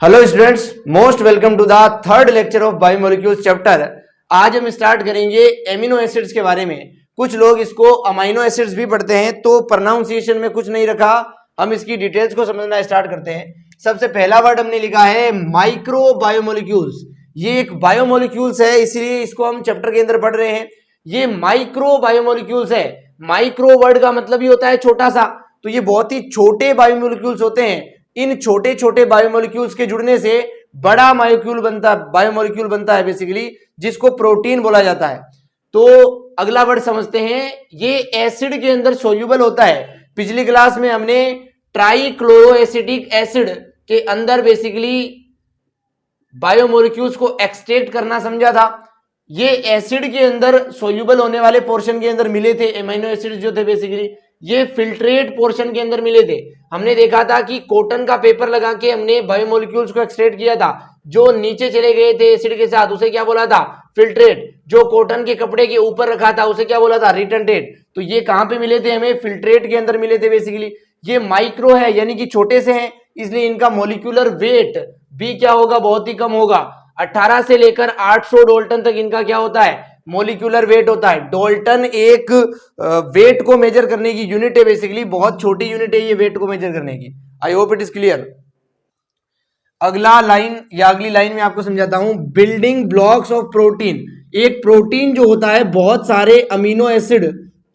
Hello students, most welcome to the third lecture of biomolecules chapter. आज हम start करेंगे amino acids के बारे में। कुछ लोग इसको अमाइनो एसिड्स भी पढ़ते हैं, तो प्रोनाउंसिएशन में कुछ नहीं रखा, हम इसकी डिटेल्स को समझना स्टार्ट करते हैं। सबसे पहला वर्ड हमने लिखा है माइक्रो बायोमोलिक्यूल्स। ये एक बायोमोलिक्यूल्स है, इसलिए इसको हम चैप्टर के अंदर पढ़ रहे हैं। ये माइक्रो बायोमोलिक्यूल्स है। माइक्रो वर्ड का मतलब ही होता है छोटा सा, तो ये बहुत ही छोटे बायोमोलिक्यूल्स होते हैं। इन छोटे छोटे बायोमोलिक्यूल्स के जुड़ने से बड़ा बायोमोलिक्यूल बनता है बेसिकली, जिसको प्रोटीन बोला जाता है। तो अगला वर्ड समझते हैं, ये एसिड के अंदर सोल्यूबल होता है। पिछली क्लास में हमने ट्राइक्लोरोएसिटिक एसिड के अंदर बेसिकली बायोमोलिक्यूल्स को एक्सट्रैक्ट करना समझा था। ये एसिड के अंदर सोल्यूबल होने वाले पोर्शन के अंदर मिले थे, एमिनो एसिड जो थे बेसिकली ये फिल्ट्रेट पोर्शन के अंदर मिले थे। हमने देखा था कि कॉटन का पेपर लगा के हमने बायोमोलिक्यूल्स को एक्सट्रैक्ट किया था। जो नीचे चले गए थे एसिड के साथ उसे क्या बोला था? फिल्ट्रेट। जो कॉटन के कपड़े के ऊपर रखा था उसे क्या बोला था? रिटेंटेट। तो ये कहां पे मिले थे? हमें फिल्ट्रेट के अंदर मिले थे बेसिकली। ये माइक्रो है यानी कि छोटे से हैं, इसलिए इनका मोलिक्यूलर वेट भी क्या होगा? बहुत ही कम होगा। 18 से लेकर 800 डाल्टन तक इनका क्या होता है? मोलिक्यूलर वेट होता है। डाल्टन एक वेट को मेजर करने की यूनिट है बेसिकली, बहुत छोटी यूनिट है ये वेट को मेजर करने की। आई होप इट इज क्लियर। अगला लाइन या अगली लाइन में आपको समझाता हूं, बिल्डिंग ब्लॉक्स ऑफ प्रोटीन। एक प्रोटीन जो होता है बहुत सारे अमीनो एसिड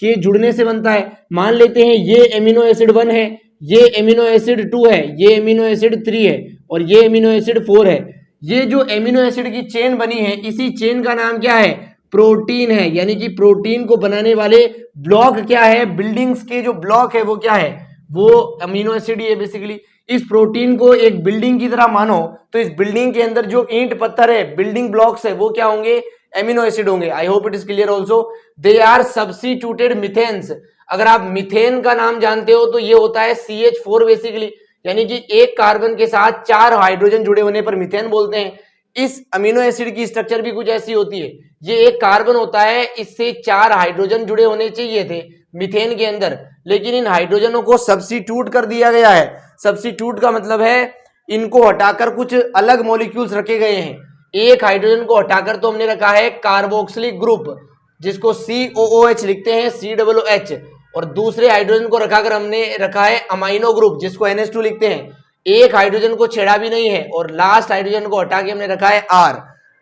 के जुड़ने से बनता है। मान लेते हैं ये एमिनो एसिड 1 है, ये एमिनो एसिड 2 है, ये एमिनो एसिड 3 है और ये एमिनो एसिड 4 है। ये जो एमिनो एसिड की चेन बनी है, इसी चेन का नाम क्या है? प्रोटीन है। यानी कि प्रोटीन को बनाने वाले ब्लॉक क्या है? बिल्डिंग्स के जो ब्लॉक है वो क्या है? वो अमीनो एसिड ही है बेसिकली। इस प्रोटीन को एक बिल्डिंग की तरह मानो, तो इस बिल्डिंग के अंदर जो ईंट पत्थर है, बिल्डिंग ब्लॉक्स है, वो क्या होंगे? एमिनो एसिड होंगे। I hope it is clear also. They are substituted methanes. अगर आप मिथेन का नाम जानते हो तो ये होता है CH4 बेसिकली, यानी कि एक कार्बन के साथ 4 हाइड्रोजन जुड़े होने पर मिथेन बोलते हैं। इस अमीनो एसिड की स्ट्रक्चर भी कुछ ऐसी होती है। ये एक कार्बन होता है, इससे 4 हाइड्रोजन जुड़े होने चाहिए थे मीथेन के अंदर, लेकिन इन हाइड्रोजनों को सब्स्टिट्यूट कर दिया गया है। सब्स्टिट्यूट का मतलब है इनको हटाकर कुछ अलग मॉलिक्यूल्स रखे गए हैं। एक हाइड्रोजन को हटाकर तो हमने रखा है कार्बोक्सिलिक ग्रुप, जिसको COOH लिखते हैं, COOH, और दूसरे हाइड्रोजन को रखाकर हमने रखा है अमाइनो ग्रुप, जिसको NH2 लिखते हैं। एक हाइड्रोजन को छेड़ा भी नहीं है और लास्ट हाइड्रोजन को हटा के हमने रखा है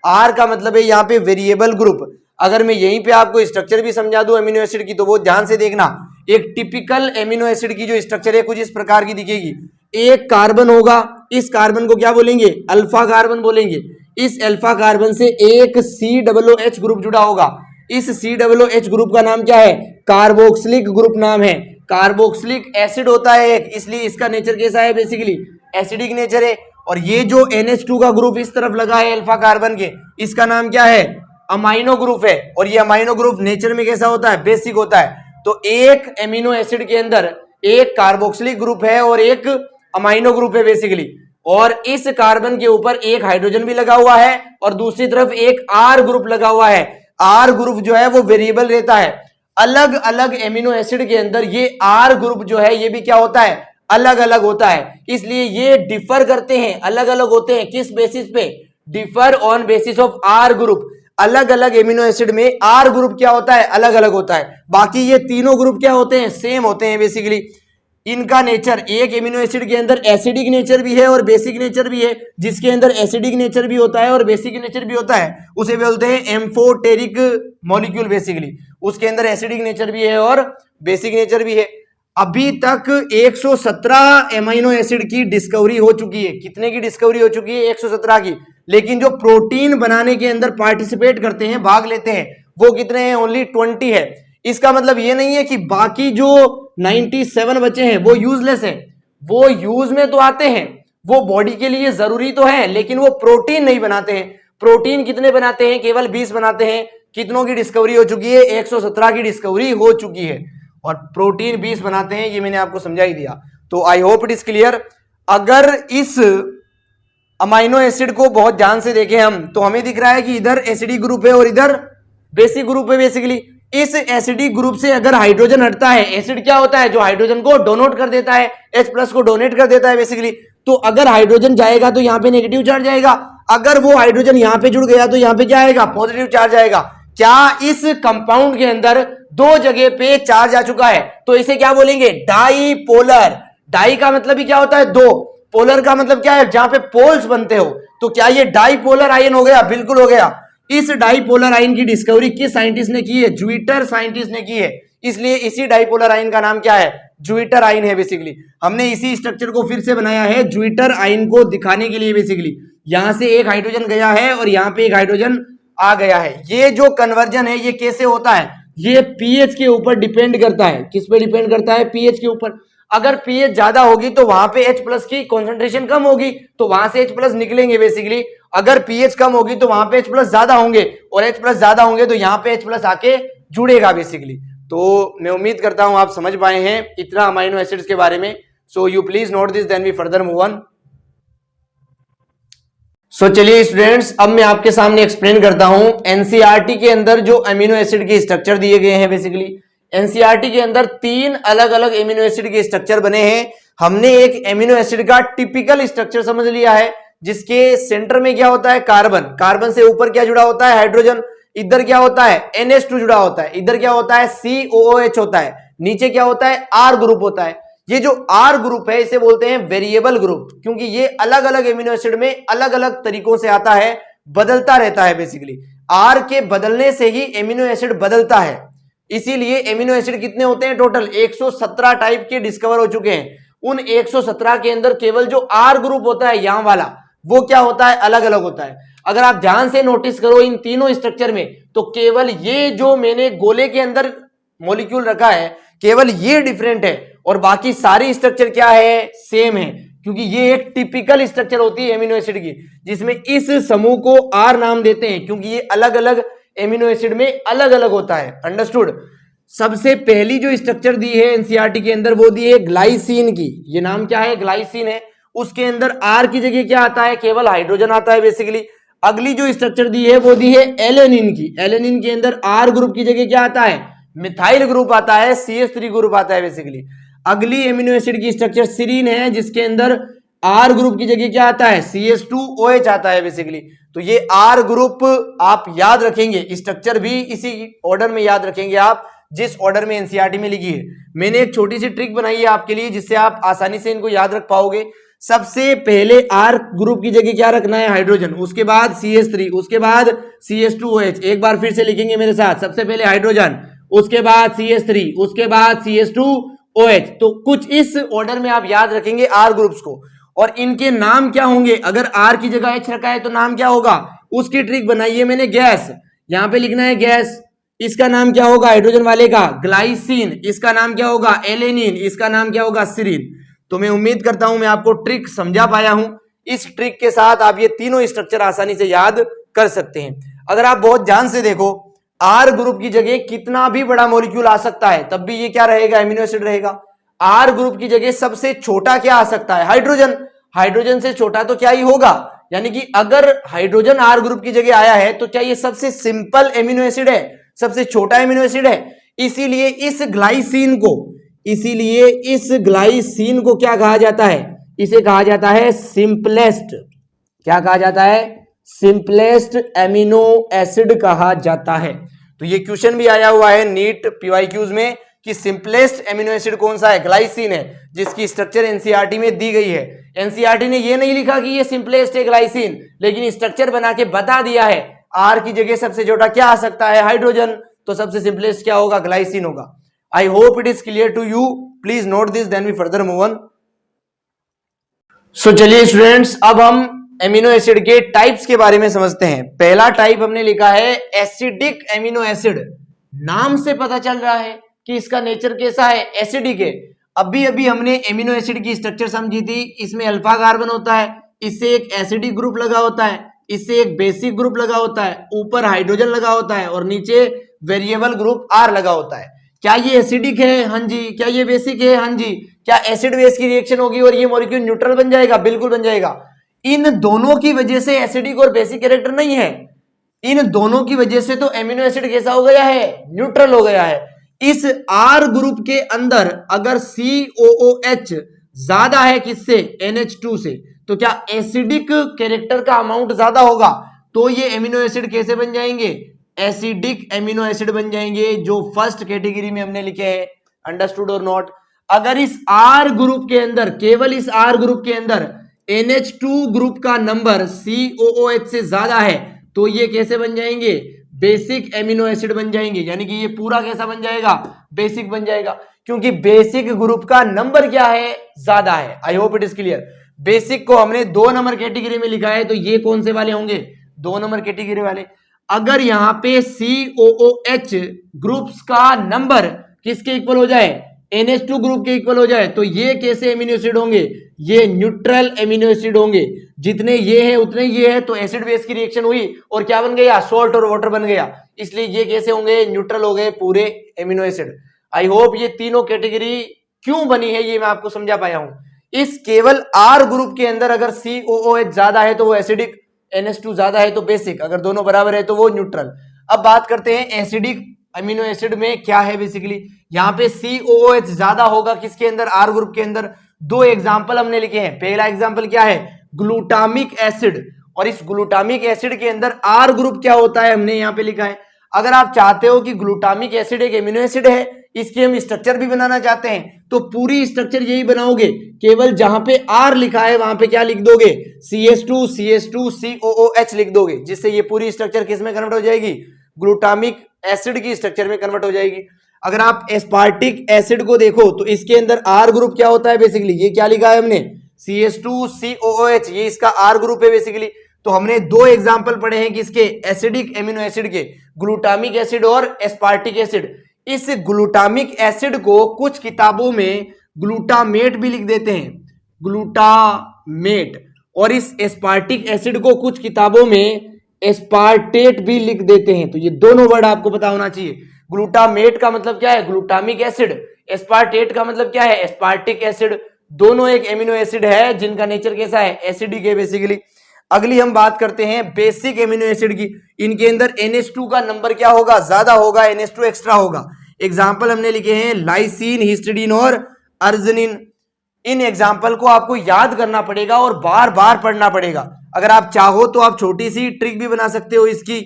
R का मतलब है यहाँ पे वेरिएबल ग्रुप। अगर मैं यहीं पे आपको स्ट्रक्चर भी समझा दूं एमिनो एसिड की, तो वो ध्यान से देखना। एक टिपिकल एमिनो एसिड की जो स्ट्रक्चर है कुछ इस प्रकार की दिखेगी। एक कार्बन होगा, इस कार्बन को क्या बोलेंगे? अल्फा कार्बन बोलेंगे। इस अल्फा कार्बन से एक COOH ग्रुप जुड़ा होगा। इस COOH ग्रुप का नाम क्या है? कार्बोक्सिलिक ग्रुप नाम है। कार्बोक्सिलिक एसिड होता है एक, इसलिए इसका नेचर कैसा है? बेसिकली एसिडिक नेचर है। और ये जो NH2 का ग्रुप इस तरफ लगा है अल्फा कार्बन के, इसका नाम क्या है? अमाइनो ग्रुप है। और ये अमाइनो ग्रुप नेचर में कैसा होता है? बेसिक होता है। तो एक एमिनो एसिड के अंदर एक कार्बोक्सिलिक ग्रुप है और एक अमाइनो ग्रुप है बेसिकली, और इस कार्बन के ऊपर एक हाइड्रोजन भी लगा हुआ है और दूसरी तरफ एक R ग्रुप लगा हुआ है। R ग्रुप जो है वो वेरिएबल रहता है। अलग अलग एमिनो एसिड के अंदर ये R ग्रुप जो है ये भी क्या होता है? अलग अलग होता है। इसलिए ये डिफर करते हैं, अलग अलग होते हैं। किस बेसिस पे? Differ on basis of R group. अलग अलग एमिनो एसिड में R ग्रुप क्या होता है? अलग अलग होता है। बाकी ये तीनों ग्रुप क्या होते हैं? सेम होते हैं बेसिकली। इनका नेचर, एक एमिनो एसिड के अंदर एसिडिक नेचर भी है और बेसिक नेचर भी है। जिसके अंदर एसिडिक नेचर भी होता है और बेसिक नेचर भी होता है उसे बोलते हैं एम्फोटेरिक मॉलिक्यूल बेसिकली। उसके अंदर एसिडिक नेचर भी है और बेसिक नेचर भी है। अभी तक 117 एमिनो एसिड की डिस्कवरी हो चुकी है। कितने की डिस्कवरी हो चुकी है? 117 की। लेकिन जो प्रोटीन बनाने के अंदर पार्टिसिपेट करते हैं, भाग लेते हैं, वो कितने हैं? ओनली 20 है। इसका मतलब ये नहीं है कि बाकी जो 97 बचे हैं वो यूजलेस हैं। वो यूज में तो आते हैं, वो बॉडी के लिए जरूरी तो है, लेकिन वो प्रोटीन नहीं बनाते हैं। प्रोटीन कितने बनाते हैं? केवल 20 बनाते हैं। कितनों की डिस्कवरी हो चुकी है? 117 की डिस्कवरी हो चुकी है और प्रोटीन 20 बनाते हैं, ये मैंने आपको समझा ही दिया। तो आई होप इट इज क्लियर। अगर इस अमाइनो एसिड को बहुत ध्यान से देखें हम, तो हमें दिख रहा है कि इधर एसिडिक ग्रुप है और इधर बेसिक ग्रुप है बेसिकली। इस एसिडिक ग्रुप से अगर हाइड्रोजन हटता है, एसिड क्या होता है? जो हाइड्रोजन को डोनेट कर देता है, H+ को डोनेट कर देता है बेसिकली, तो अगर हाइड्रोजन जाएगा तो यहाँ पे नेगेटिव चार्ज आएगा, अगर वो हाइड्रोजन यहाँ पे जुड़ गया तो यहाँ पे क्या आएगा, पॉजिटिव चार्ज आएगा। क्या इस कंपाउंड के अंदर दो जगह पे चार्ज आ चुका है, तो इसे क्या बोलेंगे, डाईपोलर। डाई का मतलब ही क्या होता है, दो, पोलर का मतलब क्या है, जहां पे पोल्स बनते हो। तो क्या ये डाईपोलर आयन हो गया, बिल्कुल हो गया। इस डाईपोलर आयन की डिस्कवरी किस साइंटिस्ट ने की है, ज्यूइटर साइंटिस्ट ने की है, इसलिए इसी डाईपोलर आयन का नाम क्या है, ज्यूइटर आयन है। बेसिकली हमने इसी स्ट्रक्चर को फिर से बनाया है ज्यूइटर आयन को दिखाने के लिए। बेसिकली यहां से एक हाइड्रोजन गया है और यहां पे एक हाइड्रोजन आ गया है। ये जो कन्वर्जन है ये कैसे होता है, ये पीएच के ऊपर डिपेंड करता है। किस पे डिपेंड करता है, पीएच के ऊपर। अगर पीएच ज्यादा होगी तो वहां पे H प्लस की कॉन्सेंट्रेशन कम होगी, तो वहां से H प्लस निकलेंगे। बेसिकली अगर पीएच कम होगी तो वहां पे H प्लस ज्यादा होंगे, और H प्लस ज्यादा होंगे तो यहाँ पे H प्लस आके जुड़ेगा। बेसिकली तो मैं उम्मीद करता हूं आप समझ पाए हैं इतना अमाइनो एसिड्स के बारे में। So you please note this, then we further move on. चलिए स्टूडेंट्स, अब मैं आपके सामने एक्सप्लेन करता हूं एनसीईआरटी के अंदर जो अमीनो एसिड के स्ट्रक्चर दिए गए हैं। बेसिकली एनसीईआरटी के अंदर 3 अलग अलग एमिनो एसिड के स्ट्रक्चर बने हैं। हमने एक एमिनो एसिड का टिपिकल स्ट्रक्चर समझ लिया है, जिसके सेंटर में क्या होता है, कार्बन। कार्बन से ऊपर क्या जुड़ा होता है, हाइड्रोजन। इधर क्या होता है, NH2 जुड़ा होता है। इधर क्या होता है, COOH होता है। नीचे क्या होता है, R ग्रुप होता है। ये जो R ग्रुप है इसे बोलते हैं वेरिएबल ग्रुप, क्योंकि ये अलग अलग एमिनो एसिड में अलग अलग तरीकों से आता है, बदलता रहता है। बेसिकली R के बदलने से ही एमिनो एसिड बदलता है। इसीलिए एमिनो एसिड कितने होते हैं, टोटल 117 टाइप के डिस्कवर हो चुके हैं। उन 117 के अंदर केवल जो R ग्रुप होता है यहां वाला, वो क्या होता है, अलग अलग होता है। अगर आप ध्यान से नोटिस करो इन तीनों स्ट्रक्चर में, तो केवल ये जो मैंने गोले के अंदर मॉलिक्यूल रखा है, केवल ये डिफरेंट है, और बाकी सारी स्ट्रक्चर क्या है, सेम है। क्योंकि ये एक टिपिकल स्ट्रक्चर होती है एमिनो एसिड की, जिसमें इस समूह को R नाम देते हैं, क्योंकि ये अलग अलग एमिनो एसिड में अलग अलग होता है। अंडरस्टूड। सबसे पहली जो स्ट्रक्चर दी है एनसीईआरटी के अंदर, वो दी है ग्लाइसिन की। ये नाम क्या है, ग्लाइसिन है। उसके अंदर R की जगह क्या आता है, केवल हाइड्रोजन आता है। बेसिकली अगली जो स्ट्रक्चर दी है वो दी है एलेनिन की। एलेनिन के अंदर R ग्रुप की जगह क्या आता है, मिथाइल ग्रुप आता है, CH3 ग्रुप आता है। बेसिकली अगली एमिनो एसिड की स्ट्रक्चर सीरीन है, जिसके अंदर R ग्रुप की जगह क्या आता है, CH2OH आता है। बेसिकली तो ये R ग्रुप आप याद रखेंगे, स्ट्रक्चर भी इसी ऑर्डर में याद रखेंगे आप, जिस ऑर्डर में एनसीईआरटी में लिखी है। मैंने एक छोटी सी ट्रिक बनाई है आपके लिए, जिससे आप आसानी से इनको याद रख पाओगे। सबसे पहले R ग्रुप की जगह क्या रखना है, हाइड्रोजन। उसके बाद CH3, उसके बाद CH2OH। एक बार फिर से लिखेंगे मेरे साथ, सबसे पहले हाइड्रोजन, उसके बाद CH3, उसके बाद CH2OH। तो कुछ इस ऑर्डर में आप याद रखेंगे R ग्रुप्स को, और इनके नाम क्या होंगे। अगर R की जगह H रखा है तो नाम क्या होगा, उसकी ट्रिक बनाई है मैंने, गैस। यहां पे लिखना है गैस, इसका नाम क्या होगा, हाइड्रोजन वाले का ग्लाइसिन। इसका नाम क्या होगा, एलेनिन। इसका नाम क्या होगा, सीरीन। तो मैं उम्मीद करता हूं मैं आपको ट्रिक समझा पाया हूं। इस ट्रिक के साथ आप ये तीनों स्ट्रक्चर आसानी से याद कर सकते हैं। अगर आप बहुत ध्यान से देखो, R ग्रुप की जगह कितना भी बड़ा मॉलिक्यूल आ सकता है, तब भी ये क्या रहेगा, एमिनो एसिड रहेगा। R ग्रुप की जगह सबसे छोटा क्या आ सकता है, हाइड्रोजन। हाइड्रोजन से छोटा तो क्या ही होगा, यानी कि अगर हाइड्रोजन R ग्रुप की जगह आया है तो क्या ये सबसे सिंपल एमिनो एसिड है, सबसे छोटा एमिनो एसिड है। इसीलिए इस ग्लाइसिन को क्या कहा जाता है, इसे कहा जाता है सिंपलेस्ट। क्या कहा जाता है, सिंपलेस्ट एमिनो एसिड कहा जाता है। तो ये क्वेश्चन भी आया हुआ है नीट PYQs में कि सिंपलेस्ट एमिनो एसिड कौन सा है, ग्लाइसिन है, जिसकी स्ट्रक्चर एनसीईआरटी में दी गई है। एनसीईआरटी ने ये नहीं लिखा कि ये सिंपलेस्ट है ग्लाइसिन, लेकिन स्ट्रक्चर बना के बता दिया है R की जगह सबसे छोटा क्या आ सकता है, हाइड्रोजन। तो सबसे सिंपलेस्ट क्या होगा, ग्लाइसिन होगा। I hope it is clear to you, please note this, then we further move on. So चलिए स्टूडेंट्स, अब हम एमिनो एसिड के टाइप्स के बारे में समझते हैं। पहला टाइप हमने लिखा है एसिडिक एमिनो एसिड। नाम से पता चल रहा है कि इसका नेचर कैसा है, एसिडिक है। अभी अभी हमने एमिनो एसिड की स्ट्रक्चर समझी थी, इसमें अल्फा कार्बन होता है, इससे एक एसिडिक ग्रुप लगा होता है, इससे एक बेसिक ग्रुप लगा होता है, ऊपर हाइड्रोजन लगा होता है, और नीचे वेरिएबल ग्रुप R लगा होता है। क्या ये एसिडिक है, हाँ जी। क्या ये बेसिक है, हाँ जी। क्या एसिड बेस की रिएक्शन होगी और ये मॉलिक्यूल न्यूट्रल बन जाएगा, बिल्कुल बन जाएगा। इन दोनों की वजह से एसिडिक और बेसिक कैरेक्टर नहीं है, इन दोनों की वजह से तो एमिनो एसिड कैसा हो गया है, न्यूट्रल हो गया है। इस R ग्रुप के अंदर अगर COOH ज्यादा है किससे, NH2 से, तो क्या एसिडिक कैरेक्टर का अमाउंट ज्यादा होगा तो ये एमिनो एसिड कैसे बन जाएंगे, एसिडिक एमिनो एसिड बन जाएंगे, जो फर्स्ट कैटेगरी में हमने लिखे हैं। अंडरस्टूड और नॉट? अगर इस आर ग्रुप के अंदर, केवल इस आर ग्रुप के अंदर NH2 ग्रुप का नंबर COOH से ज्यादा है तो ये कैसे बन जाएंगे, बेसिक एमिनो एसिड बन जाएंगे। यानी कि ये पूरा कैसा बन जाएगा, बेसिक बन जाएगा, क्योंकि बेसिक ग्रुप का नंबर क्या है, ज्यादा है। I hope it is clear. Basic को हमने 2 नंबर कैटेगरी में लिखा है तो ये कौन से वाले होंगे, 2 नंबर कैटेगरी वाले। अगर यहां पे COOH ग्रुप्स का नंबर किसके इक्वल हो जाए, NH2 ग्रुप के इक्वल हो जाए तो ये कैसे एमिनो एसिड होंगे, ये न्यूट्रल एमिनो एसिड होंगे। जितने ये है उतने ये है, तो एसिड बेस की रिएक्शन हुई और क्या बन गया, सॉल्ट और वाटर बन गया, इसलिए ये कैसे होंगे, न्यूट्रल हो गए पूरे एमिनो एसिड। आई होप ये तीनों कैटेगरी क्यों बनी है ये मैं आपको समझा पाया हूं। इस केवल R ग्रुप के अंदर अगर COOH ज्यादा है तो वो एसिडिक, NH2 ज्यादा है तो बेसिक, अगर दोनों बराबर है तो वो न्यूट्रल। अब बात करते हैं एसिडिक अमीनो एसिड में क्या है। बेसिकली यहाँ पे COOH ज्यादा होगा किसके अंदर, R ग्रुप के अंदर। 2 एग्जांपल हमने लिखे हैं। पहला एग्जांपल क्या है, ग्लूटामिक एसिड, और इस ग्लूटामिक एसिड के अंदर R ग्रुप क्या होता है हमने यहाँ पे लिखा है। अगर आप चाहते हो कि ग्लूटामिक एसिड एक एमिनो एसिड है, इसके हम स्ट्रक्चर भी बनाना चाहते हैं, तो पूरी स्ट्रक्चर यही बनाओगे, केवल जहां पे R लिखा है वहां पे क्या लिख दोगे, CH2 COOH लिख दोगे, जिससे ये पूरी स्ट्रक्चर किस में कन्वर्ट हो जाएगी, ग्लूटामिक एसिड की स्ट्रक्चर में कन्वर्ट हो जाएगी। अगर आप एस्पार्टिक एसिड को देखो तो इसके अंदर R ग्रुप क्या होता है, बेसिकली ये क्या लिखा है हमने, CH2 COOH, ये इसका R ग्रुप है बेसिकली। तो हमने 2 एग्जांपल पढ़े हैं किसके, एसिडिक एमिनो एसिड के, ग्लूटामिक एसिड और एस्पार्टिक एसिड। इस ग्लूटामिक एसिड को कुछ किताबों में ग्लूटामेट भी लिख देते हैं, ग्लूटामेट, और इस एस्पार्टिक एसिड को कुछ किताबों में एस्पार्टेट भी लिख देते हैं। तो ये दोनों वर्ड आपको पता होना चाहिए। ग्लूटामेट का मतलब क्या है, ग्लूटामिक एसिड, एस्पार्टेट का मतलब क्या है, एस्पार्टिक एसिड। दोनों एक एमिनो एसिड है जिनका नेचर कैसा है, एसिडिक है बेसिकली। अगली हम बात करते हैं बेसिक एमिनो एसिड की। इनके अंदर NH2 का नंबर क्या होगा, ज्यादा होगा, NH2 एक्स्ट्रा होगा। एग्जाम्पल हमने लिखे हैं लाइसिन, हिस्टिडीन और अर्जिनिन। इन एग्जाम्पल को आपको याद करना पड़ेगा और बार बार पढ़ना पड़ेगा। अगर आप चाहो तो आप छोटी सी ट्रिक भी बना सकते हो इसकी,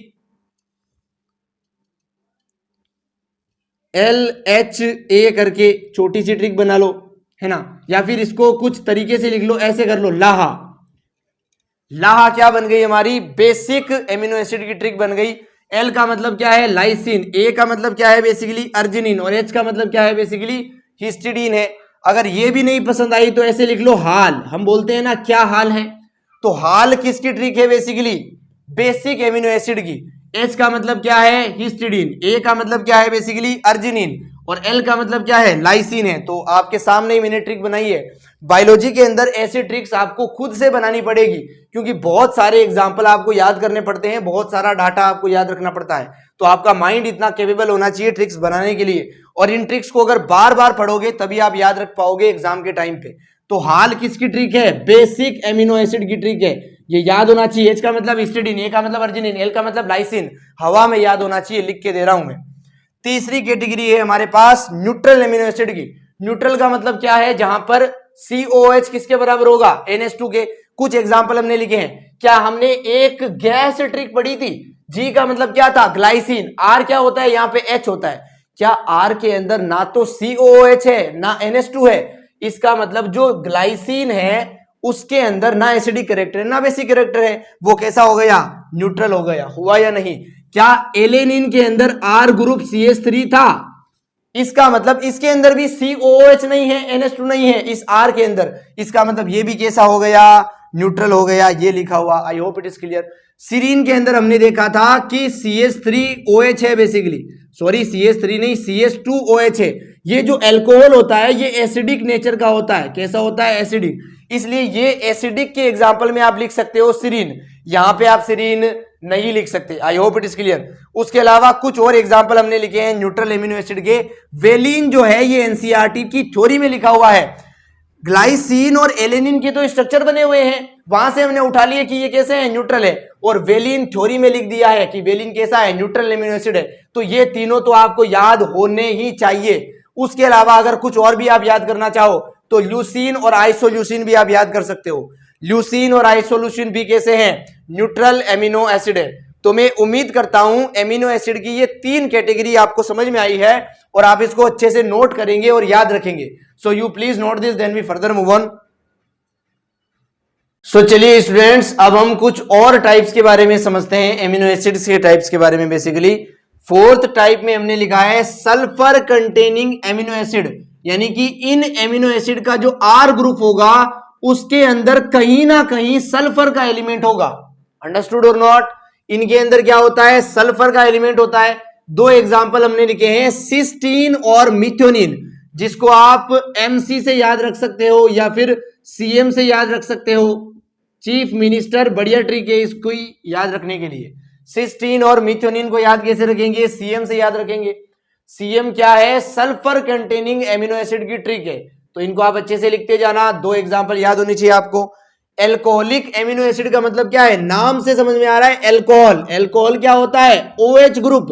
LHA करके छोटी सी ट्रिक बना लो, है ना, या फिर इसको कुछ तरीके से लिख लो, ऐसे कर लो, लाहा। लाहा क्या बन गई हमारी, बेसिक एमिनो एसिड की ट्रिक बन गई। L का मतलब क्या है, लाइसिन, A का मतलब क्या है बेसिकली अर्जिनिन, और H का मतलब क्या है बेसिकली हिस्टिडीन है। अगर ये भी नहीं पसंद आई तो ऐसे लिख लो हाल। हम बोलते हैं ना क्या हाल है, तो हाल किसकी ट्रिक है बेसिकली, बेसिक एमिनो एसिड की। H का मतलब क्या है, हिस्टिडीन, A का मतलब क्या है बेसिकली अर्जिनिन, और L का मतलब क्या है, लाइसिन है। तो आपके सामने ही मैंने ट्रिक बनाई है। बायोलॉजी के अंदर ऐसी ट्रिक्स आपको खुद से बनानी पड़ेगी, क्योंकि बहुत सारे एग्जाम्पल आपको याद करने पड़ते हैं, बहुत सारा डाटा आपको याद रखना पड़ता है। तो आपका माइंड इतना कैपेबल होना चाहिए ट्रिक्स बनाने के लिए, और इन ट्रिक्स को अगर बार बार पढ़ोगे तभी आप याद रख पाओगे एग्जाम के टाइम पे। तो हाल किसकी ट्रिक है, बेसिक एमिनो एसिड की ट्रिक है, ये याद होना चाहिए। H का मतलब हिस्टिडीन, A का मतलब अर्जिनिन, L का मतलब लाइसिन, हवा में याद होना चाहिए, लिख के दे रहा हूं मैं। तीसरी कैटेगरी है हमारे पास न्यूट्रल एमिनो एसिड की। न्यूट्रल का मतलब क्या है, जहां पर COH किसके बराबर होगा, NH2 के। कुछ एग्जांपल हमने लिखे हैं। क्या हमने एक गैस ट्रिक पढ़ी थी, G का मतलब क्या था, ग्लाइसिन, R क्या होता है, यहाँ पे H होता है। क्या R के अंदर ना तो COOH है ना NH2 है, इसका मतलब जो ग्लाइसिन है उसके अंदर ना एसिडिक कैरेक्टर है ना बेसिक कैरेक्टर है, वो कैसा हो गया, न्यूट्रल हो गया। हुआ या नहीं? क्या एलेनिन के अंदर R ग्रुप CH3 था, इसका मतलब इसके अंदर भी COOH नहीं है, NH2 नहीं है इस R के अंदर, इसका मतलब ये भी कैसा हो गया, न्यूट्रल हो गया। ये लिखा हुआ, I hope it is clear. Serine के अंदर हमने देखा था कि CH3OH है बेसिकली, सॉरी CH3 नहीं CH2OH है। ये जो अल्कोहल होता है ये एसिडिक नेचर का होता है, कैसा होता है, एसिडिक, इसलिए ये एसिडिक के एग्जांपल में आप लिख सकते हो सीरीन, यहां पे आप सीरीन नहीं लिख सकते। आई होप इट इज क्लियर। उसके अलावा कुछ और एग्जांपल हमने लिखे हैं न्यूट्रल एमिनो एसिड के। वेलिन जो है ये एनसीईआरटी की थ्योरी में लिखा हुआ है। ग्लाइसिन और एलेनिन के तो स्ट्रक्चर बने हुए हैं, वहां से हमने उठा लिए कि ये कैसे है, न्यूट्रल है, और वेलिन थ्योरी में लिख दिया है कि वेलिन कैसा है, न्यूट्रल एमिनो एसिड है। तो ये तीनों तो आपको याद होने ही चाहिए। उसके अलावा अगर कुछ और भी आप याद करना चाहो तो ल्यूसीन और आइसोल्यूसिन भी आप याद कर सकते हो। ल्यूसीन और आइसोल्यूसिन भी कैसे हैं, न्यूट्रल एमिनो एसिड है। तो मैं उम्मीद करता हूं एमिनो एसिड की ये 3 कैटेगरी आपको समझ में आई है और आप इसको अच्छे से नोट करेंगे और याद रखेंगे। So you please note this, then we further move on. So चलिए स्टूडेंट्स, अब हम कुछ और टाइप्स के बारे में समझते हैं, एमिनो एसिड्स के टाइप्स के बारे में। बेसिकली 4th टाइप में हमने लिखा है सल्फर कंटेनिंग एमिनो एसिड, यानी कि इन एमिनो एसिड का जो आर ग्रुप होगा उसके अंदर कहीं ना कहीं सल्फर का एलिमेंट होगा। अंडरस्टूड और नॉट? इनके अंदर क्या होता है, सल्फर का एलिमेंट होता है। 2 एग्जाम्पल हमने लिखे हैं, सिस्टीन और मिथ्योनिन, जिसको आप एमसी से याद रख सकते हो या फिर सीएम से याद रख सकते हो। चीफ मिनिस्टर, बढ़िया ट्रिक है इसको याद रखने के लिए। सिस्टीन और मिथ्योनिन को याद कैसे रखेंगे, सीएम से याद रखेंगे। सीएम क्या है, सल्फर कंटेनिंग एमिनो एसिड की ट्रिक है, तो इनको आप अच्छे से लिखते जाना। 2 एग्जाम्पल याद होनी चाहिए आपको। एल्कोहलिक एमिनो एसिड का मतलब क्या है, नाम से समझ में आ रहा है, एल्कोहल। एल्कोहल क्या होता है, OH ग्रुप।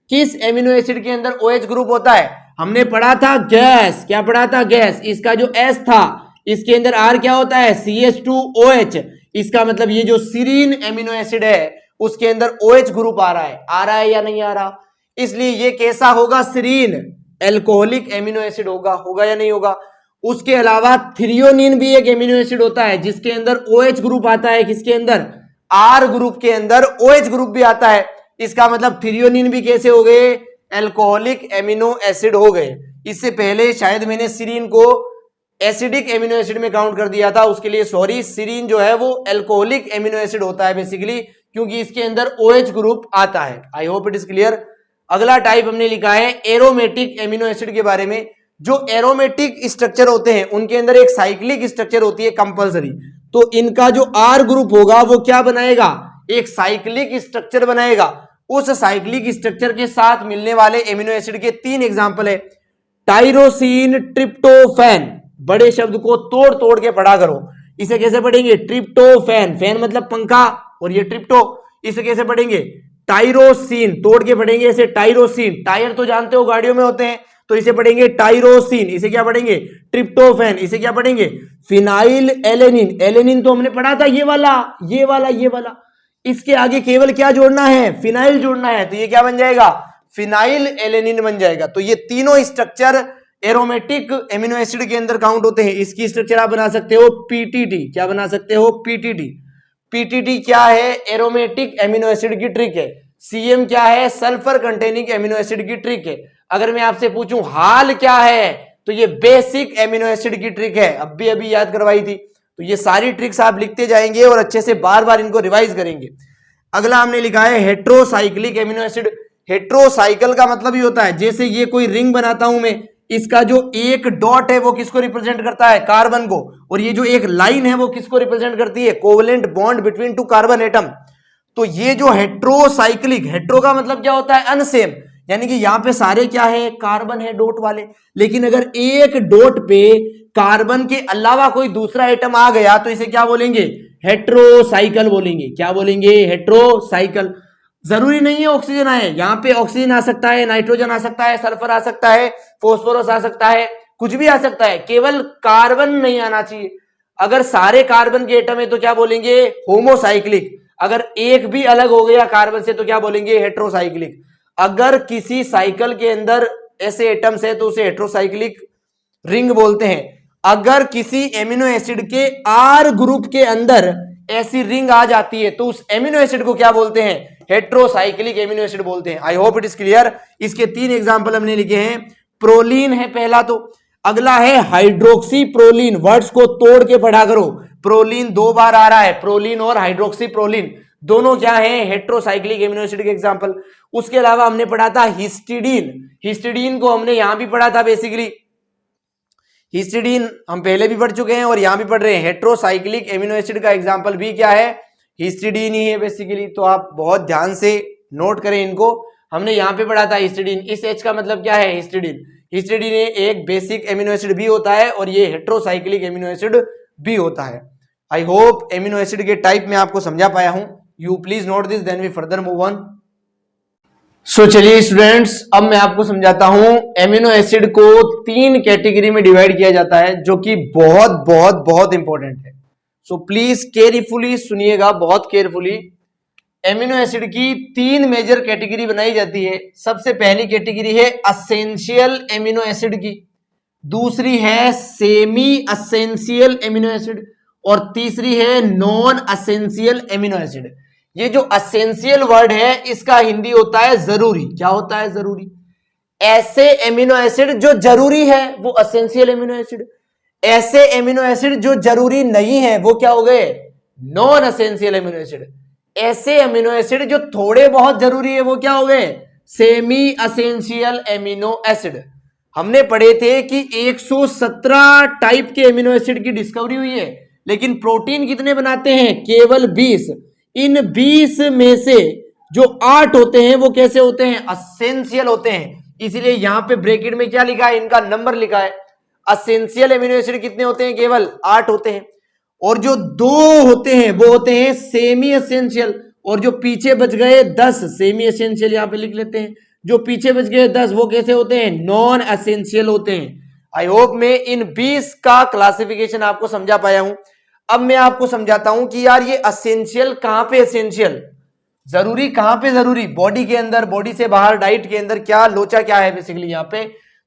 किस एमिनो एसिड के अंदर OH ग्रुप होता है, हमने पढ़ा था गैस। क्या पढ़ा था, गैस। इसका जो S था इसके अंदर R क्या होता है, CH2OH। इसका मतलब ये जो सीरीन एमिनो एसिड है उसके अंदर OH ग्रुप आ रहा है या नहीं आ रहा, इसलिए ये कैसा होगा, सीरीन एल्कोहलिक एमिनो एसिड होगा या नहीं होगा। उसके अलावा थ्रियोनिन भी एक एमिनो एसिड होता है जिसके अंदर OH ग्रुप आता है, किसके अंदर, R ग्रुप के अंदर OH ग्रुप भी आता है। इसका मतलब थ्रियोनिन भी कैसे हो गए, एल्कोहलिक एमिनो एसिड हो गए। इससे पहले शायद मैंने सीरीन को एसिडिक एमिनो एसिड में काउंट कर दिया था, उसके लिए सॉरी। सीरीन जो है वो एल्कोहलिक एमिनो एसिड होता है बेसिकली, क्योंकि इसके अंदर OH ग्रुप आता है। I hope it is clear. अगला टाइप हमने लिखा है एरोमेटिक एमिनो एसिड के बारे में। जो एरोमेटिक स्ट्रक्चर होते हैं उनके अंदर एक साइक्लिक स्ट्रक्चर होती है कंपलसरी, तो इनका जो R ग्रुप होगा वो क्या बनाएगा, एक साइक्लिक स्ट्रक्चर बनाएगा। उस साइक्लिक स्ट्रक्चर के साथ मिलने वाले एमिनो एसिड के 3 एग्जांपल है, टाइरोसिन, ट्रिप्टोफैन। बड़े शब्द को तोड़ तोड़ के पढ़ा करो। इसे कैसे पढ़ेंगे, ट्रिप्टोफैन, फैन मतलब पंखा, और ये ट्रिप्टो, इसे कैसे पढ़ेंगे, टाइरोसिन, तोड़ के पढ़ेंगे इसे टाइरोसिन। टायर तो जानते हो गाड़ियों में होते हैं, तो इसे पढ़ेंगे टाइरोसिन। इसे क्या पढ़ेंगे, ट्रिप्टोफैन। इसे क्या पढ़ेंगे, फिनाइल एलेनिन। एलेनिन तो हमने पढ़ा था ये वाला। इसके आगे केवल क्या जोड़ना है, फिनाइल जोड़ना है, तो ये क्या बन जाएगा, फिनाइल एलेनिन बन जाएगा। तो ये तीनों स्ट्रक्चर एरोमेटिक एमिनो एसिड के अंदर काउंट होते हैं। इसकी स्ट्रक्चर आप बना सकते हो PTT। क्या बना सकते हो, PTT। PTT क्या है, एरोमेटिक एमिनो एसिड की ट्रिक है। CM क्या है, सल्फर कंटेनिंग एमिनो एसिड की ट्रिक है। अगर मैं आपसे पूछूं हाल क्या है, तो ये बेसिक एमिनो एसिड की ट्रिक है, अभी याद करवाई थी। तो ये सारी ट्रिक्स आप लिखते जाएंगे और अच्छे से बार बार इनको रिवाइज करेंगे। अगला हमने लिखा है हेट्रोसाइक्लिक एमिनो एसिड। हेट्रोसाइकल का मतलब ही होता है, जैसे ये कोई रिंग बनाता हूं मैं, इसका जो एक डॉट है वो किसको रिप्रेजेंट करता है, कार्बन को, और ये जो एक लाइन है वो किसको रिप्रेजेंट करती है, covalent bond between 2 carbon atom. तो ये जो हेट्रोसाइक्लिक, हेट्रो का मतलब क्या होता है, अनसेम, यानी कि यहां पे सारे क्या है, कार्बन है डॉट वाले। लेकिन अगर एक डॉट पे कार्बन के अलावा कोई दूसरा एटम आ गया तो इसे क्या बोलेंगे, हेट्रोसाइकल बोलेंगे। क्या बोलेंगे, हेट्रोसाइकल। जरूरी नहीं है ऑक्सीजन आए, यहां पे ऑक्सीजन आ सकता है, नाइट्रोजन आ सकता है, सल्फर आ सकता है, फॉस्फोरस आ सकता है, कुछ भी आ सकता है, केवल कार्बन नहीं आना चाहिए। अगर सारे कार्बन के एटम है तो क्या बोलेंगे, होमोसाइक्लिक। अगर एक भी अलग हो गया कार्बन से तो क्या बोलेंगे, हेट्रोसाइक्लिक। अगर किसी साइकिल के अंदर ऐसे एटम्स है तो उसे हेट्रोसाइक्लिक रिंग बोलते हैं। अगर किसी एमिनो एसिड के R ग्रुप के अंदर ऐसी रिंग आ जाती है तो उस एमिनो एसिड को क्या बोलते हैं, हेट्रोसाइक्लिक एमिनो एसिड बोलते हैं। आई होप इट इज क्लियर। इसके 3 एग्जांपल हमने लिखे हैं। प्रोलीन है पहला, तो अगला है हाइड्रोक्सी प्रोलीन। वर्ड्स को तोड़ के पढ़ा करो, प्रोलीन 2 बार आ रहा है, प्रोलीन और हाइड्रोक्सी प्रोलीन दोनों क्या है, हेट्रोसाइक्लिक एमिनो एसिड के एग्जांपल। उसके अलावा हमने पढ़ा था हिस्टिडीन। हिस्टिडीन को हमने यहां भी पढ़ा था बेसिकली, हिस्टिडीन हम पहले भी पढ़ चुके हैं और यहां भी पढ़ रहे हैं। हेट्रोसाइक्लिक एमिनो एसिड का एग्जांपल भी क्या है, हिस्टिडीन ही है बेसिकली। तो आप बहुत ध्यान से नोट करें इनको। हमने यहां पे पढ़ा था हिस्टिडीन, इस H का मतलब क्या है, हिस्टिडीन। हिस्टिडीन एक बेसिक एमिनो एसिड भी होता है और ये हेट्रोसाइक्लिक एमिनो एसिड भी होता है। आई होप एमिनो एसिड के टाइप में आपको समझा पाया हूं। You please note this, then we further move on. So चलिए स्टूडेंट्स, अब मैं आपको समझाता हूं एमिनो एसिड को 3 कैटेगरी में डिवाइड किया जाता है, जो कि बहुत बहुत बहुत इंपॉर्टेंट है। सो प्लीज केयरफुली सुनिएगा, बहुत केयरफुली। एमिनो एसिड की 3 मेजर कैटेगरी बनाई जाती है। सबसे पहली कैटेगरी है असेंशियल एमिनो एसिड की, दूसरी है सेमी असेंशियल एमिनो एसिड, और तीसरी है नॉन असेंशियल एमिनो एसिड। ये जो असेंशियल वर्ड है इसका हिंदी होता है जरूरी। क्या होता है? जरूरी। ऐसे एमिनो एसिड जो जरूरी है वो असेंशियल एमिनो एसिड, ऐसे एमिनो एसिड जो जरूरी नहीं है वो क्या हो गए? Non essential amino acid. ऐसे एमिनो एसिड जो थोड़े बहुत जरूरी है वो क्या हो गए? Semi essential amino acid. हमने पढ़े थे कि 117 टाइप के एमिनो एसिड की डिस्कवरी हुई है, लेकिन प्रोटीन कितने बनाते हैं? केवल 20। इन 20 में से जो 8 होते हैं वो कैसे होते हैं? असेंशियल होते हैं। इसीलिए यहां पे ब्रैकेट में क्या लिखा है? इनका नंबर लिखा है। असेंशियल एमिनो एसिड कितने होते हैं? केवल 8 होते हैं। और जो 2 होते हैं वो होते हैं सेमी असेंशियल, और जो पीछे बच गए 10 सेमी असेंशियल यहां पे लिख लेते हैं। जो पीछे बच गए 10 वो कैसे होते हैं? नॉन असेंशियल होते हैं। आई होप मैं इन 20 का क्लासिफिकेशन आपको समझा पाया हूं। अब मैं आपको समझाता हूं कि यार ये असेंशियल कहां पे असेंशियल, जरूरी कहां पे जरूरी? बॉडी के अंदर, बॉडी से बाहर, डाइट के अंदर क्या लोचा क्या है बेसिकली यहां पे,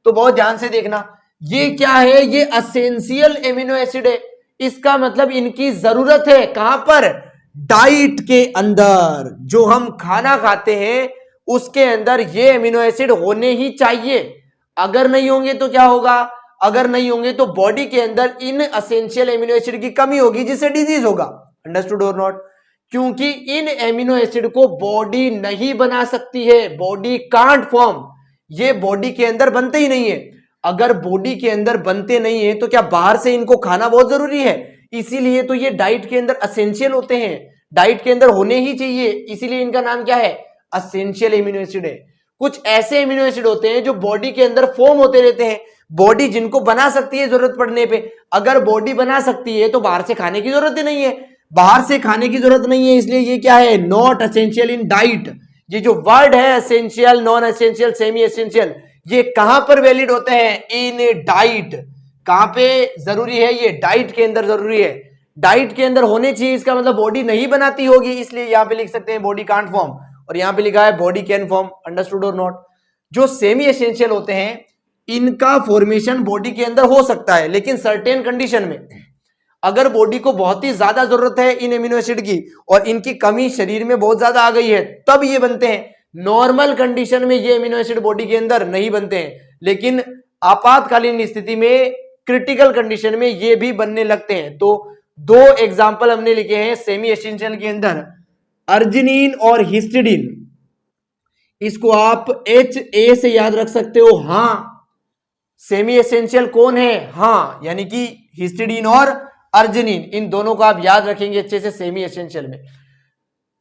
तो बहुत ध्यान से देखना। ये क्या है? ये असेंशियल एमिनो एसिड है। इसका मतलब इनकी जरूरत है कहां पर? डाइट के अंदर। जो हम खाना खाते हैं उसके अंदर ये एमिनो एसिड होने ही चाहिए। अगर नहीं होंगे तो क्या होगा? अगर नहीं होंगे तो बॉडी के अंदर इन असेंशियल एमिनो एसिड की कमी होगी, जिससे डिजीज होगा। अंडरस्टूड और नॉट? क्योंकि इन एमिनो एसिड को बॉडी नहीं बना सकती है, बॉडी कांट फॉर्म। ये बॉडी के अंदर बनते ही नहीं है। अगर बॉडी के अंदर बनते नहीं है तो क्या बाहर से इनको खाना बहुत जरूरी है? इसीलिए तो ये डाइट के अंदर असेंशियल होते हैं, डाइट के अंदर होने ही चाहिए। इसीलिए इनका नाम क्या है? असेंशियल एमिनो एसिड है। कुछ ऐसे एमिनो एसिड होते हैं जो बॉडी के अंदर फॉर्म होते रहते हैं, बॉडी जिनको बना सकती है जरूरत पड़ने पे। अगर बॉडी बना सकती है तो बाहर से खाने की जरूरत ही नहीं है, बाहर से खाने की जरूरत नहीं है। इसलिए ये क्या है? Not essential in diet. ये जो वर्ड है essential, non essential, semi essential, ये कहां पर वैलिड होते हैं? In diet. कहां पे जरूरी है? ये डाइट के अंदर जरूरी है। डाइट के अंदर होने चाहिए, इसका मतलब बॉडी नहीं बनाती होगी, इसलिए यहां पे लिख सकते हैं बॉडी कांट फॉर्म, और यहां पे लिखा है बॉडी कैन फॉर्म। अंडरस्टूड और नॉट? जो सेमी एसेंशियल होते हैं इनका फॉर्मेशन बॉडी के अंदर हो सकता है, लेकिन सर्टेन कंडीशन में। अगर बॉडी को बहुत ही ज्यादा जरूरत है इन एमिनो एसिड की और इनकी कमी शरीर में बहुत ज्यादा आ गई है तब ये बनते हैं। नॉर्मल कंडीशन में ये एमिनो एसिड बॉडी के अंदर नहीं बनते हैं, लेकिन आपातकालीन स्थिति में, क्रिटिकल कंडीशन में ये भी बनने लगते हैं। तो 2 एग्जाम्पल हमने लिखे हैं सेमी एसेंशियल के अंदर, अर्जिनिन और हिस्टिडीन। इसको आप HA से याद रख सकते हो। हाँ, सेमी एसेंशियल कौन है? हाँ, यानी कि हिस्टिडीन और अर्जिनिन, इन दोनों को आप याद रखेंगे अच्छे से सेमी एसेंशियल में।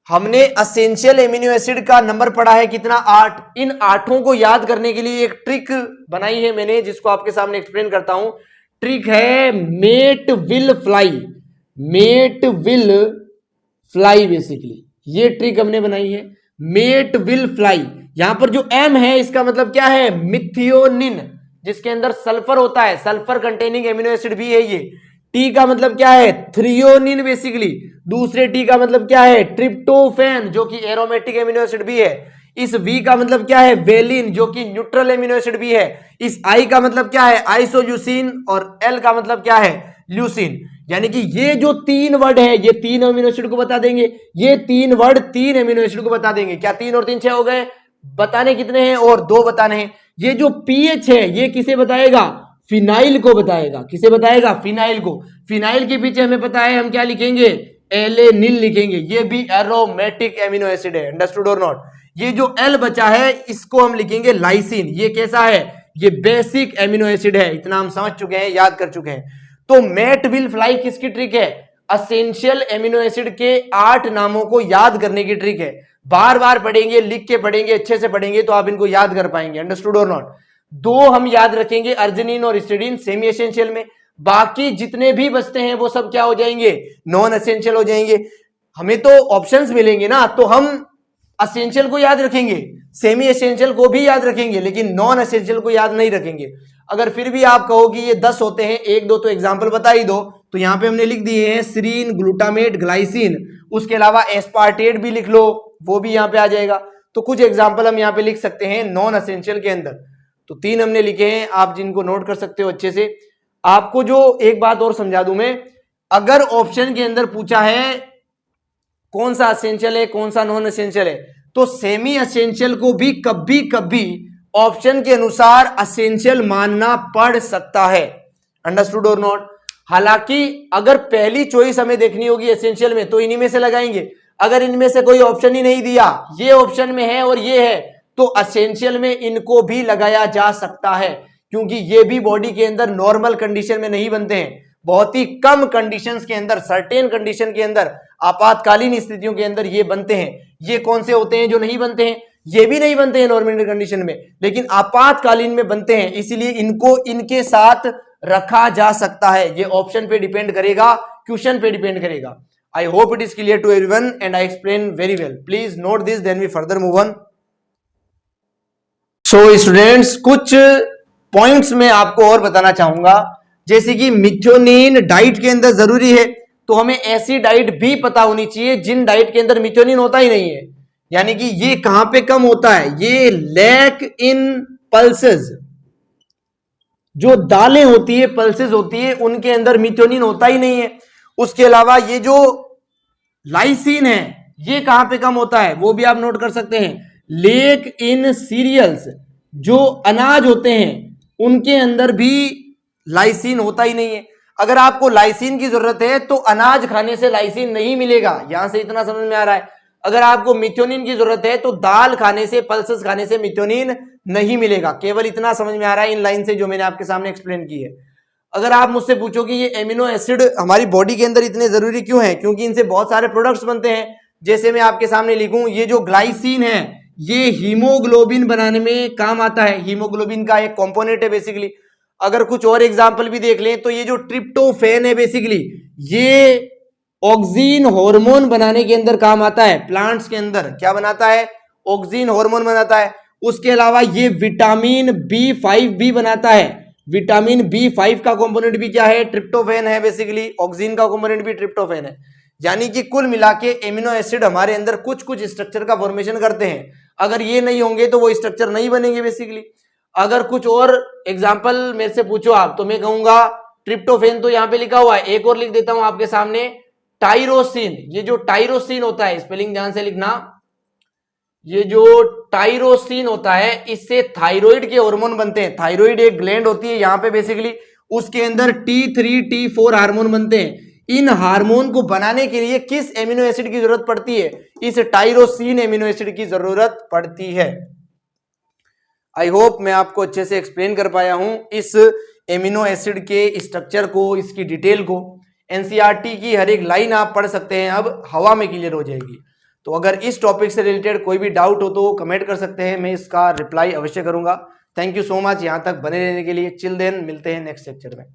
हमने असेंशियल एमिनो एसिड का नंबर पढ़ा है कितना? 8। इन 8 को याद करने के लिए एक ट्रिक बनाई है मैंने, जिसको आपके सामने एक्सप्लेन करता हूं। ट्रिक है met will fly. Met will fly, basically ये ट्रिक हमने बनाई है, मेट विल फ्लाई। यहां पर जो M है इसका मतलब क्या है? मिथियोनिन, जिसके अंदर सल्फर होता है, सल्फर कंटेनिंग एमिनो एसिड भी है ये। T का मतलब क्या है? Threonine basically. दूसरे T का मतलब क्या है? ट्रिप्टोफैन, जो कि एरोमेटिक एमिनो एसिड भी है। इस V का मतलब क्या है? वेलिन, जो कि न्यूट्रल एमिनो एसिड भी है। इस I का मतलब क्या है? आइसोल्यूसिन, और L का मतलब क्या है? ल्यूसिन। यानी कि ये जो 3 वर्ड है ये 3 एमिनो एसिड को बता देंगे। ये 3 वर्ड 3 एमिनो एसिड को बता देंगे। क्या 3 और 3 6 हो गए? बताने कितने हैं? और 2 बताने हैं। ये जो पीएच है ये किसे बताएगा? फिनाइल को बताएगा। किसे बताएगा? फिनाइल को। फिनाइल के पीछे हमें पता है हम क्या लिखेंगे? एलेनिल लिखेंगे। ये भी एरोमेटिक एमिनो एसिड है। अंडरस्टूड और नॉट? ये जो एल बचा है इसको हम लिखेंगे लाइसिन। ये कैसा है? ये बेसिक एमिनो एसिड है। इतना हम समझ चुके हैं, याद कर चुके हैं। तो मेट विल फ्लाई किसकी ट्रिक है? असेंशियल एमिनो एसिड के 8 नामों को याद करने की ट्रिक है। बार बार पढ़ेंगे, लिख के पढ़ेंगे, अच्छे से पढ़ेंगे तो आप इनको याद कर पाएंगे। अंडरस्टूड और नॉट? 2 हम याद रखेंगे, अर्जिनिन और हिस्टिडीन सेमी एसेंशियल में। बाकी जितने भी बचते हैं वो सब क्या हो जाएंगे? नॉन एसेंशियल हो जाएंगे। हमें तो ऑप्शंस मिलेंगे ना, तो हम असेंशियल को याद रखेंगे, सेमी एसेंशियल को भी याद रखेंगे, लेकिन नॉन एसेंशियल को याद नहीं रखेंगे। अगर फिर भी आप कहो कि ये 10 होते हैं, 1-2 तो एग्जाम्पल बता ही दो, तो यहाँ पे हमने लिख दिए हैं सीरीन, ग्लूटामेट, ग्लाइसिन, उसके अलावा एस्पार्टेट भी लिख लो, वो भी यहाँ पे आ जाएगा। तो कुछ एग्जाम्पल हम यहाँ पे लिख सकते हैं नॉन असेंशियल के अंदर। तो 3 हमने लिखे हैं, आप जिनको नोट कर सकते हो अच्छे से। आपको जो एक बात और समझा दूं मैं, अगर ऑप्शन के अंदर पूछा है कौन सा असेंशियल है कौन सा नॉन असेंशियल है, तो सेमी असेंशियल को भी कभी कभी ऑप्शन के अनुसार असेंशियल मानना पड़ सकता है। अंडरस्टूड और नॉट? हालांकि अगर पहली चॉइस हमें देखनी होगी एसेंशियल में तो इन्हीं में से लगाएंगे। अगर इनमें से कोई ऑप्शन ही नहीं दिया, ये ऑप्शन में है और ये है, तो असेंशियल में इनको भी लगाया जा सकता है, क्योंकि ये भी बॉडी के अंदर नॉर्मल कंडीशन में नहीं बनते हैं। बहुत ही कम कंडीशंस के अंदर, सर्टेन कंडीशन के अंदर, आपातकालीन स्थितियों के अंदर ये बनते हैं। ये कौन से होते हैं जो नहीं बनते हैं? ये भी नहीं बनते हैं नॉर्मल कंडीशन में, लेकिन आपातकालीन में बनते हैं, इसीलिए इनको इनके साथ रखा जा सकता है। ये ऑप्शन पे डिपेंड करेगा, क्वेश्चन पे डिपेंड करेगा। I hope it is clear to everyone and I explain very well. Please note this, then we further move on. So students, कुछ पॉइंट्स में आपको और बताना चाहूंगा, जैसे कि मिथ्योनिन डाइट के अंदर जरूरी है, तो हमें ऐसी डाइट भी पता होनी चाहिए जिन डाइट के अंदर मिथ्योनिन होता ही नहीं है। यानी कि ये कहां पे कम होता है? ये लैक इन पल्सेस, जो दालें होती है, पल्सेस होती है, उनके अंदर मिथ्योनिन होता ही नहीं है। उसके अलावा ये जो लाइसिन है, ये कहां पे कम होता है वो भी आप नोट कर सकते हैं। लेक इन सीरियल्स, जो अनाज होते हैं उनके अंदर भी लाइसिन होता ही नहीं है। अगर आपको लाइसिन की जरूरत है तो अनाज खाने से लाइसिन नहीं मिलेगा, यहां से इतना समझ में आ रहा है। अगर आपको मिथ्योनिन की जरूरत है तो दाल खाने से, पल्सेस खाने से मिथ्योनिन नहीं मिलेगा। केवल इतना समझ में आ रहा है इन लाइन से जो मैंने आपके सामने एक्सप्लेन की है। अगर आप मुझसे पूछो कि ये एमिनो एसिड हमारी बॉडी के अंदर इतने जरूरी क्यों है, क्योंकि इनसे बहुत सारे प्रोडक्ट्स बनते हैं। जैसे मैं आपके सामने लिखूं, ये जो ग्लाइसिन है ये हीमोग्लोबिन बनाने में काम आता है, हीमोग्लोबिन का एक कंपोनेंट है बेसिकली। अगर कुछ और एग्जांपल भी देख लें तो ये जो ट्रिप्टोफैन है बेसिकली ये ऑक्सीन हार्मोन बनाने के अंदर काम आता है। प्लांट्स के अंदर क्या बनाता है? ऑक्सीन हार्मोन बनाता है। उसके अलावा ये विटामिन B5 भी बनाता है। विटामिन B5 का कंपोनेंट भी क्या है? ट्रिप्टोफैन है बेसिकली। ऑक्सीन का कंपोनेंट भी ट्रिप्टोफैन है। यानी कि कुल मिला के एमिनो एसिड हमारे अंदर कुछ कुछ स्ट्रक्चर का फॉर्मेशन करते हैं। अगर ये नहीं होंगे तो वो स्ट्रक्चर नहीं बनेंगे बेसिकली। अगर कुछ और एग्जाम्पल मेरे से पूछो आप, तो मैं कहूंगा ट्रिप्टोफैन तो यहाँ पे लिखा हुआ है, एक और लिख देता हूं आपके सामने, टाइरोसिन। ये जो टाइरोसिन होता है, स्पेलिंग ध्यान से लिखना, ये जो टाइरोसिन होता है इससे थायराइड के हार्मोन बनते हैं। थायराइड एक ग्लैंड होती है यहाँ पे बेसिकली, उसके अंदर T3 T4 हार्मोन बनते हैं। इन हार्मोन को बनाने के लिए किस एमिनो एसिड की जरूरत पड़ती है? इस टाइरोसिन एमिनो एसिड की जरूरत पड़ती है। आई होप मैं आपको अच्छे से एक्सप्लेन कर पाया हूं इस एमिनो एसिड के स्ट्रक्चर को, इसकी डिटेल को। एनसीईआरटी की हर एक लाइन आप पढ़ सकते हैं, अब हवा में क्लियर हो जाएगी। तो अगर इस टॉपिक से रिलेटेड कोई भी डाउट हो तो कमेंट कर सकते हैं, मैं इसका रिप्लाई अवश्य करूंगा। थैंक यू सो मच यहाँ तक बने रहने के लिए। चिल देन, मिलते हैं नेक्स्ट लेक्चर में।